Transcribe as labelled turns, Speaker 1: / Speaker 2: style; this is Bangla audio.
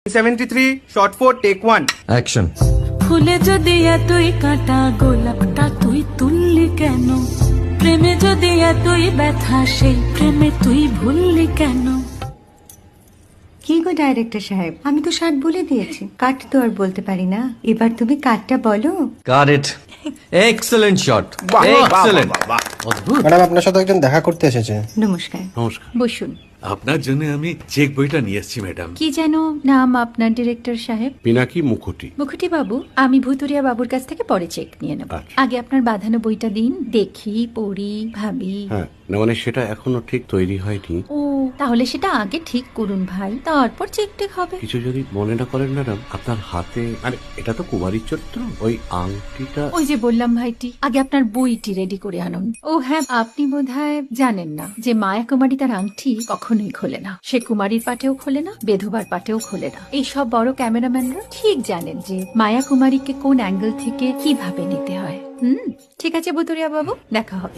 Speaker 1: 73 shot 4 take 1
Speaker 2: অ্যাকশন।
Speaker 3: ফুলে যদি এতই কাঁটা গোলাপটা তুই তুললি কেন? প্রেমে যদি এতই ব্যথা সেই প্রেমে তুই ভুললি কেন?
Speaker 4: কি গো ডাইরেক্টর সাহেব, আমি তো 60 বলে দিয়েছি, কাট তো আর বলতে পারি না। এবার তুমি কাটটা বলো।
Speaker 2: Got it. Excellent shot, excellent. অদ্ভুত।
Speaker 5: ম্যাডাম, আপনার সাথে একজন দেখা করতে এসেছে।
Speaker 4: নমস্কার।
Speaker 6: নমস্কার।
Speaker 4: বসুন।
Speaker 6: আপনার জন্য আমি চেক বইটা নিয়ে এসেছি ম্যাডাম।
Speaker 4: কি যেন নাম আপনার ডিরেক্টর সাহেব?
Speaker 6: পিনাকি মুখোটি।
Speaker 4: মুখুটি বাবু, আমি ভুতুরিয়া বাবুর কাছ থেকে পরে চেক নিয়ে নেব।
Speaker 6: আচ্ছা।
Speaker 4: আগে আপনার বাঁধানো বইটা দিন, দেখি, পড়ি, ভাবি।
Speaker 6: হ্যাঁ, না মানে সেটা এখনো ঠিক তৈরি হয়নি।
Speaker 4: ও, তাহলে সেটা আগে ঠিক করুন ভাই, তারপর চেক টেক হবে।
Speaker 6: কিছু যদি মনে না করেন ম্যাডাম, আপনার হাতে, আরে এটা তো কুমারীর চরিত্র, ওই আংটিটা।
Speaker 4: ওই যে বললাম ভাইটি, আগে আপনার বইটি রেডি করে আনুন। ও হ্যাঁ, আপনি বোধহয় জানেন না যে মায়া কুমারী তার আংটি কখনোই খোলে না। সে কুমারীর পাটেও খোলে না, বেধবার পাটেও খোলে না। এই সব বড় ক্যামেরাম্যানরা ঠিক জানেন যে মায়া কুমারীকে কোন অ্যাঙ্গেল থেকে কিভাবে নিতে হয়। ঠিক আছে ভুতুরিয়া বাবু, দেখা হবে।